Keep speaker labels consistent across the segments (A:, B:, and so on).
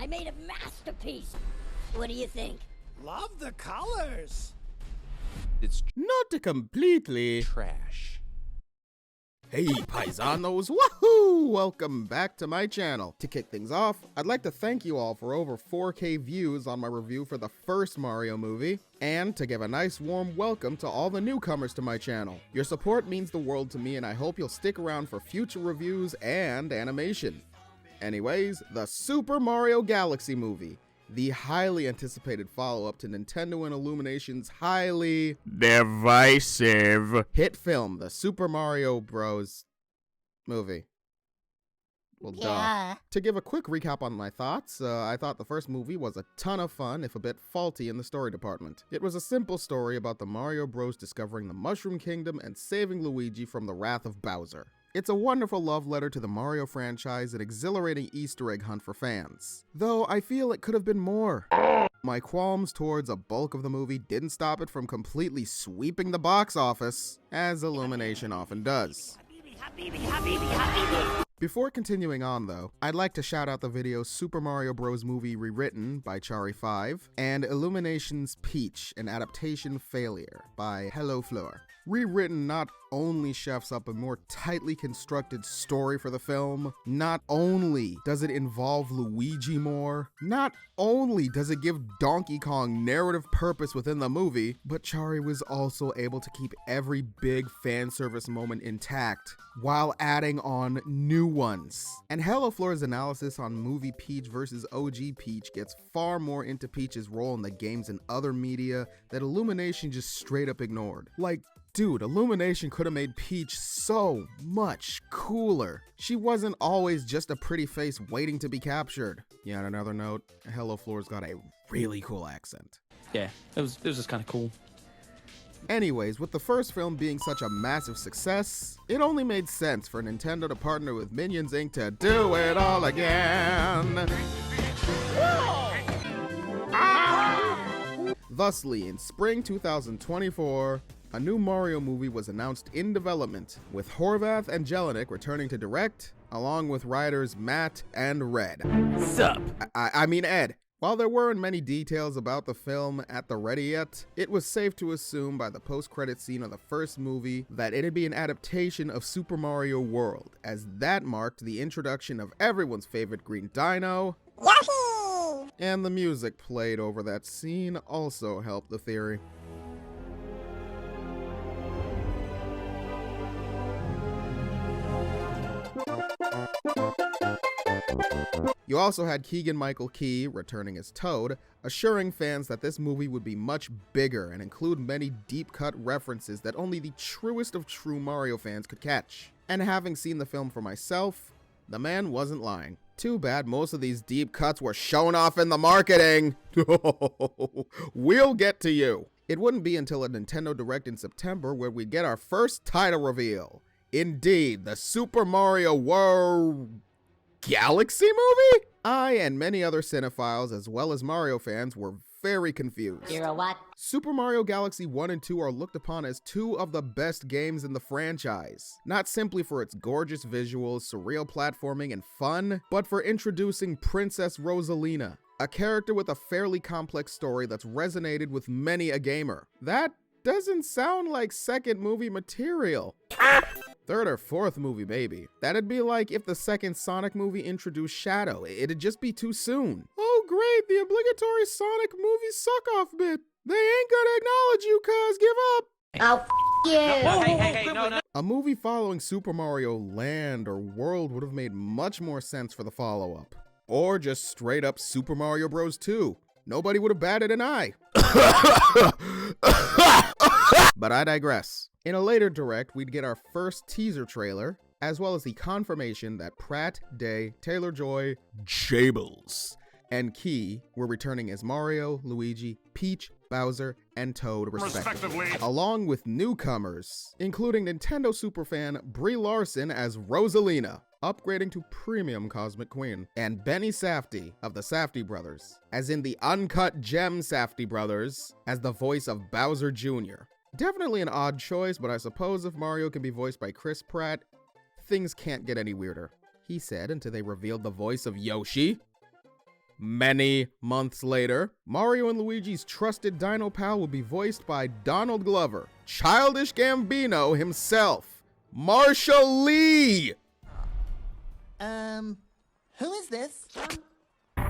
A: made a masterpiece. What do you think?
B: Love the colors.
C: It's
D: Not completely.
C: trash.
D: Hey paisanos, woohoo! Welcome back to my channel. To kick things off, I'd like to thank you all for over 4K views on my review for the first Mario movie, and to give a nice warm welcome to all the newcomers to my channel. Your support means the world to me, and I hope you'll stick around for future reviews and animation. Anyways, the Super Mario Galaxy movie, the highly anticipated follow-up to Nintendo and Illumination's highly divisive hit film, the Super Mario Bros. Movie. Well, duh. To give a quick recap on my thoughts, I thought the first movie was a ton of fun, if a bit faulty in the story department. It was a simple story about the Mario Bros. Discovering the Mushroom Kingdom and saving Luigi from the wrath of Bowser. It's a wonderful love letter to the Mario franchise and exhilarating Easter egg hunt for fans. Though I feel it could have been more. My qualms towards a bulk of the movie didn't stop it from completely sweeping the box office, as Illumination often does. Before continuing on though, I'd like to shout out the video Super Mario Bros. Movie Rewritten by Chari5 and Illumination's Peach, an adaptation failure by Heloflor. Rewritten not only chefs up a more tightly constructed story for the film, not only does it involve Luigi more, not only does it give Donkey Kong narrative purpose within the movie, but Chari was also able to keep every big fan service moment intact while adding on new ones. And Heloflor's analysis on movie Peach versus OG Peach gets far more into Peach's role in the games and other media that Illumination just straight up ignored. Like, dude, Illumination could have made Peach so much cooler. She wasn't always just a pretty face waiting to be captured. Yeah, on another note, Heloflor's got a really cool accent.
C: Yeah, it was just kind of cool.
D: Anyways, with the first film being such a massive success, it only made sense for Nintendo to partner with Minions Inc. to do it all again. Thusly, in spring 2024, a new Mario movie was announced in development, with Horvath and Jelinek returning to direct, along with writers Matt and Red.
C: Sup?
D: I mean Ed. While there weren't many details about the film at the ready yet, it was safe to assume by the post-credit scene of the first movie that it'd be an adaptation of Super Mario World, as that marked the introduction of everyone's favorite green dino, Yoshi! And the music played over that scene also helped the theory. You also had Keegan-Michael Key, returning as Toad, assuring fans that this movie would be much bigger and include many deep-cut references that only the truest of true Mario fans could catch. And having seen the film for myself, the man wasn't lying. Too bad most of these deep cuts were shown off in the marketing. We'll get to you. It wouldn't be until a Nintendo Direct in September where we'd get our first title reveal. Indeed, the Super Mario World Galaxy movie? I and many other cinephiles, as well as Mario fans, were very confused.
A: You're a what?
D: Super Mario Galaxy 1 and 2 are looked upon as two of the best games in the franchise. Not simply for its gorgeous visuals, surreal platforming, and fun, but for introducing Princess Rosalina, a character with a fairly complex story that's resonated with many a gamer. That doesn't sound like second movie material. Third or fourth movie, maybe. That'd be like if the second Sonic movie introduced Shadow. It'd just be too soon. Oh great, the obligatory Sonic movie suck-off bit. They ain't gonna acknowledge you, cuz, give up.
A: Oh, you!
C: No.
D: A movie following Super Mario Land or World would have made much more sense for the follow-up. Or just straight up Super Mario Bros. 2. Nobody would have batted an eye. But I digress. In a later direct, we'd get our first teaser trailer, as well as the confirmation that Pratt, Day, Taylor-Joy, Jables, and Key were returning as Mario, Luigi, Peach, Bowser, and Toad respectively, along with newcomers, including Nintendo superfan Brie Larson as Rosalina, upgrading to Premium Cosmic Queen, and Benny Safdie of the Safdie Brothers, as in the Uncut Gem Safdie Brothers, as the voice of Bowser Jr. Definitely an odd choice, but I suppose if Mario can be voiced by Chris Pratt, things can't get any weirder, he said until they revealed the voice of Yoshi. Many months later, Mario and Luigi's trusted dino pal will be voiced by Donald Glover, Childish Gambino himself, Marshall Lee!
B: Who is this?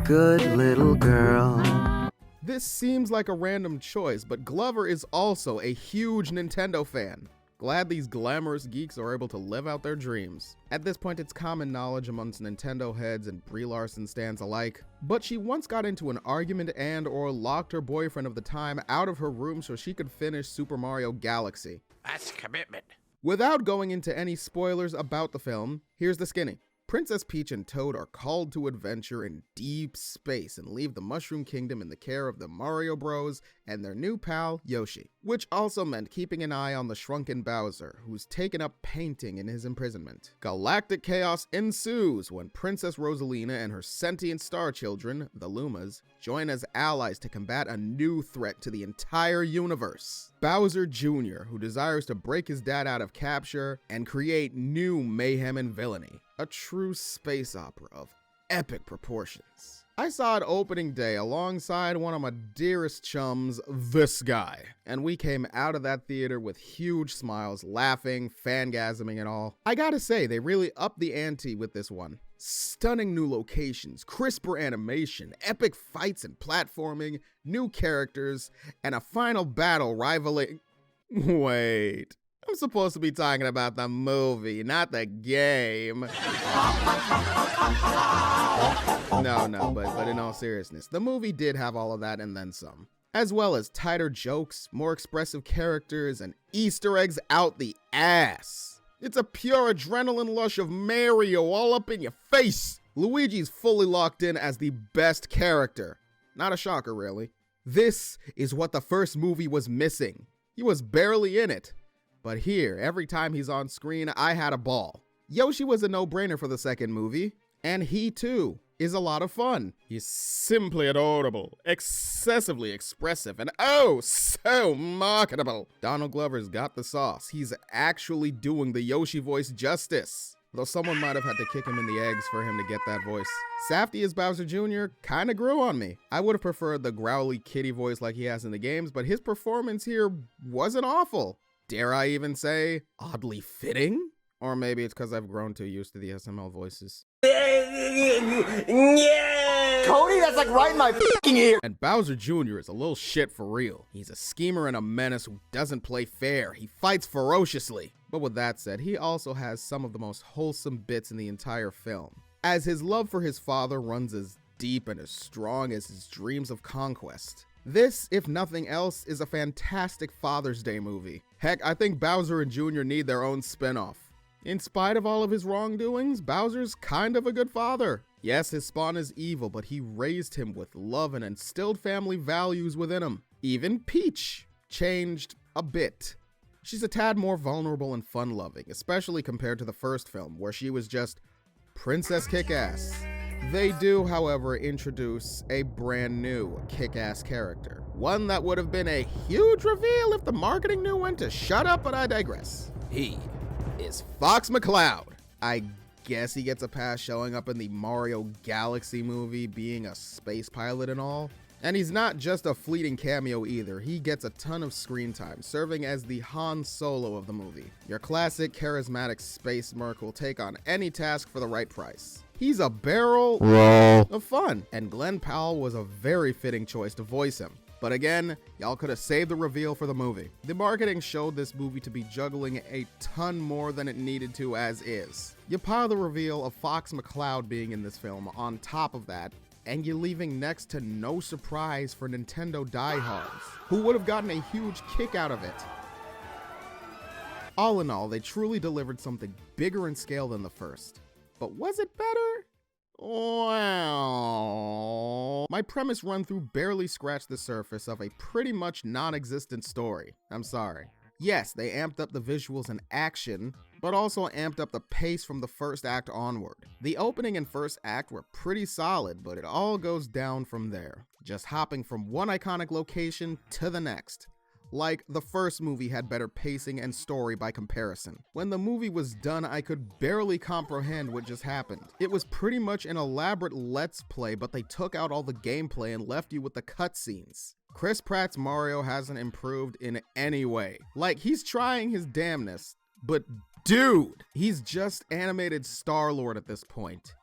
E: Good little girl.
D: This seems like a random choice, but Glover is also a huge Nintendo fan. Glad these glamorous geeks are able to live out their dreams. At this point, it's common knowledge amongst Nintendo heads and Brie Larson stans alike, but she once got into an argument and/or locked her boyfriend of the time out of her room so she could finish Super Mario Galaxy.
C: That's commitment.
D: Without going into any spoilers about the film, here's the skinny. Princess Peach and Toad are called to adventure in deep space and leave the Mushroom Kingdom in the care of the Mario Bros. And their new pal, Yoshi. Which also meant keeping an eye on the shrunken Bowser, who's taken up painting in his imprisonment. Galactic chaos ensues when Princess Rosalina and her sentient star children, the Lumas, join as allies to combat a new threat to the entire universe. Bowser Jr., who desires to break his dad out of capture and create new mayhem and villainy. A true space opera of epic proportions. I saw it opening day alongside one of my dearest chums, this guy. And we came out of that theater with huge smiles, laughing, fangasming and all. I gotta say, they really upped the ante with this one. Stunning new locations, crisper animation, epic fights and platforming, new characters, and a final battle rivaling... Wait... I'm supposed to be talking about the movie, not the game. No, but in all seriousness, the movie did have all of that and then some. As well as tighter jokes, more expressive characters, and Easter eggs out the ass. It's a pure adrenaline lush of Mario all up in your face. Luigi's fully locked in as the best character. Not a shocker, really. This is what the first movie was missing. He was barely in it. But here, every time he's on screen, I had a ball. Yoshi was a no-brainer for the second movie, and he too is a lot of fun. He's simply adorable, excessively expressive, and oh, so marketable. Donald Glover's got the sauce. He's actually doing the Yoshi voice justice. Though someone might have had to kick him in the eggs for him to get that voice. Safdie as Bowser Jr. kinda grew on me. I would have preferred the growly kitty voice like he has in the games, but his performance here wasn't awful. Dare I even say, oddly fitting? Or maybe it's because I've grown too used to the SML voices.
E: Cody, that's like right in my f***ing ear.
D: And Bowser Jr. is a little shit for real. He's a schemer and a menace who doesn't play fair. He fights ferociously. But with that said, he also has some of the most wholesome bits in the entire film, as his love for his father runs as deep and as strong as his dreams of conquest. This, if nothing else, is a fantastic Father's Day movie. Heck, I think Bowser and Jr. need their own spinoff. In spite of all of his wrongdoings, Bowser's kind of a good father. Yes, his spawn is evil, but he raised him with love and instilled family values within him. Even Peach changed a bit. She's a tad more vulnerable and fun-loving, especially compared to the first film, where she was just Princess Kick-Ass. They do, however, introduce a brand new kick-ass character. One that would have been a huge reveal if the marketing knew when to shut up, but I digress. He is Fox McCloud. I guess he gets a pass showing up in the Mario Galaxy movie, being a space pilot and all. And he's not just a fleeting cameo either. He gets a ton of screen time, serving as the Han Solo of the movie. Your classic charismatic space merc will take on any task for the right price. He's a barrel of fun, and Glenn Powell was a very fitting choice to voice him. But again, y'all could have saved the reveal for the movie. The marketing showed this movie to be juggling a ton more than it needed to as is. You pile the reveal of Fox McCloud being in this film on top of that, and you're leaving next to no surprise for Nintendo diehards, who would have gotten a huge kick out of it. All in all, they truly delivered something bigger in scale than the first. But was it better? Well, my premise run through barely scratched the surface of a pretty much non-existent story. I'm sorry. Yes, they amped up the visuals and action, but also amped up the pace from the first act onward. The opening and first act were pretty solid, but it all goes down from there, just hopping from one iconic location to the next. Like, the first movie had better pacing and story by comparison. When the movie was done, I could barely comprehend what just happened. It was pretty much an elaborate let's play, but they took out all the gameplay and left you with the cutscenes. Chris Pratt's Mario hasn't improved in any way. Like, he's trying his damnness, but dude, he's just animated Star-Lord at this point.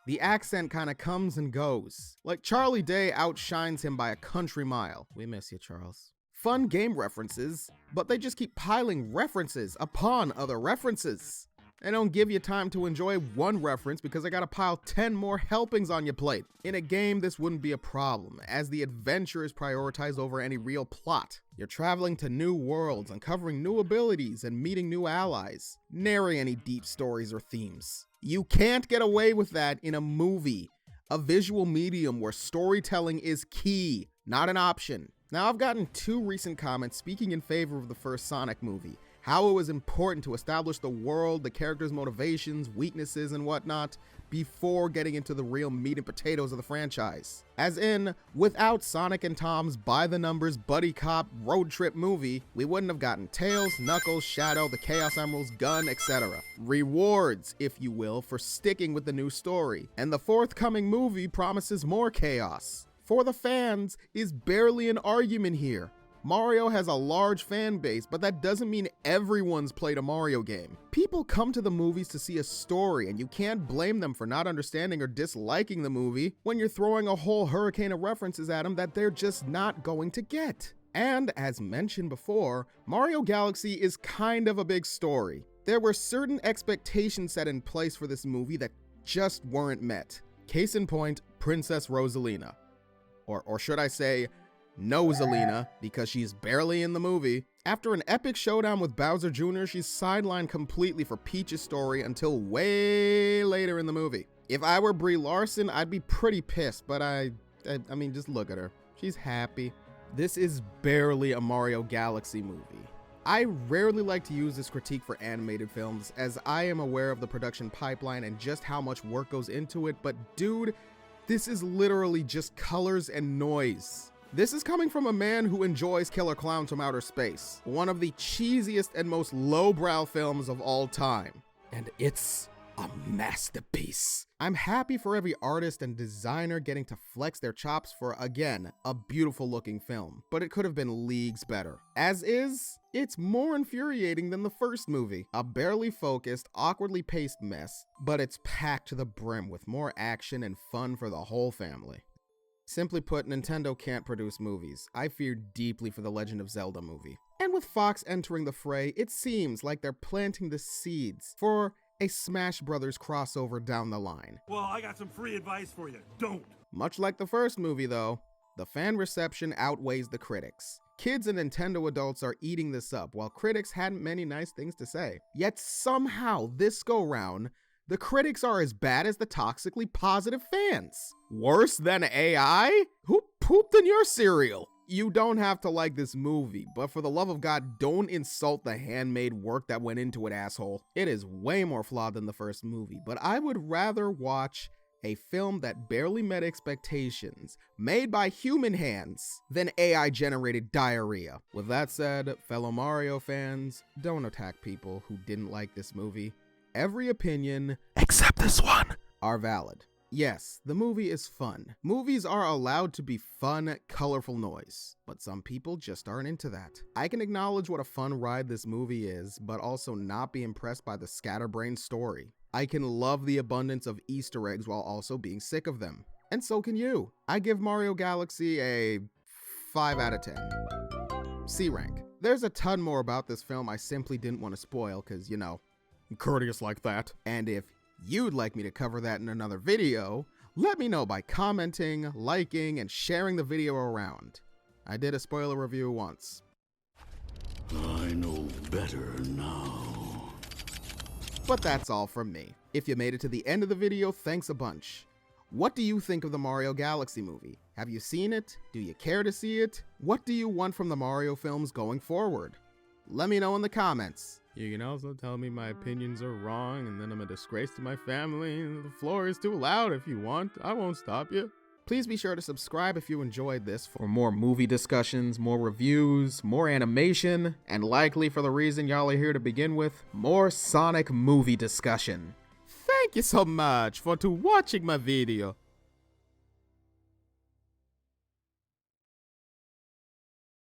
D: The accent kinda comes and goes. Like, Charlie Day outshines him by a country mile. We miss you, Charles. Fun game references, but they just keep piling references upon other references. They don't give you time to enjoy one reference because they gotta pile 10 more helpings on your plate. In a game, this wouldn't be a problem, as the adventure is prioritized over any real plot. You're traveling to new worlds, uncovering new abilities, and meeting new allies. Nary any deep stories or themes. You can't get away with that in a movie, a visual medium where storytelling is key, not an option. Now, I've gotten 2 recent comments speaking in favor of the first Sonic movie, how it was important to establish the world, the characters' motivations, weaknesses, and whatnot, before getting into the real meat and potatoes of the franchise. As in, without Sonic and Tom's by-the-numbers buddy cop road trip movie, we wouldn't have gotten Tails, Knuckles, Shadow, the Chaos Emeralds, Gun, etc. Rewards, if you will, for sticking with the new story. And the forthcoming movie promises more chaos. For the fans is barely an argument here. Mario has a large fan base, but that doesn't mean everyone's played a Mario game. People come to the movies to see a story, and you can't blame them for not understanding or disliking the movie when you're throwing a whole hurricane of references at them that they're just not going to get. And as mentioned before, Mario Galaxy is kind of a big story. There were certain expectations set in place for this movie that just weren't met. Case in point, Princess Rosalina. Or should I say, Nosalina, because she's barely in the movie. After an epic showdown with Bowser Jr., she's sidelined completely for Peach's story until way later in the movie. If I were Brie Larson, I'd be pretty pissed, but I mean, just look at her. She's happy. This is barely a Mario Galaxy movie. I rarely like to use this critique for animated films, as I am aware of the production pipeline and just how much work goes into it, but dude, this is literally just colors and noise. This is coming from a man who enjoys Killer Clowns from Outer Space, one of the cheesiest and most lowbrow films of all time. And it's a masterpiece. I'm happy for every artist and designer getting to flex their chops for, again, a beautiful looking film, but it could have been leagues better. As is, it's more infuriating than the first movie. A barely focused, awkwardly paced mess, but it's packed to the brim with more action and fun for the whole family. Simply put, Nintendo can't produce movies. I fear deeply for the Legend of Zelda movie. And with Fox entering the fray, it seems like they're planting the seeds for a Smash Brothers crossover down the line.
B: Well, I got some free advice for you. Don't.
D: Much like the first movie though, the fan reception outweighs the critics. Kids and Nintendo adults are eating this up, while critics hadn't many nice things to say. Yet somehow, this go-round, the critics are as bad as the toxically positive fans. Worse than AI? Who pooped in your cereal? You don't have to like this movie, but for the love of God, don't insult the handmade work that went into it, asshole. It is way more flawed than the first movie, but I would rather watch a film that barely met expectations, made by human hands, than AI-generated diarrhea. With that said, fellow Mario fans, don't attack people who didn't like this movie. Every opinion, except this one, are valid. Yes, the movie is fun. Movies are allowed to be fun, colorful noise, but some people just aren't into that. I can acknowledge what a fun ride this movie is, but also not be impressed by the scatterbrained story. I can love the abundance of Easter eggs while also being sick of them. And so can you. I give Mario Galaxy a 5 out of 10. C rank. There's a ton more about this film I simply didn't want to spoil, cause you know, I'm courteous like that. And if you'd like me to cover that in another video, let me know by commenting, liking, and sharing the video around. I did a spoiler review once.
F: I know better now.
D: But that's all from me. If you made it to the end of the video, thanks a bunch. What do you think of the Mario Galaxy movie? Have you seen it? Do you care to see it? What do you want from the Mario films going forward? Let me know in the comments. You can also tell me my opinions are wrong and then I'm a disgrace to my family and the floor is too loud if you want. I won't stop you. Please be sure to subscribe if you enjoyed this for more movie discussions, more reviews, more animation, and likely for the reason y'all are here to begin with, more Sonic movie discussion. Thank you so much for watching my video.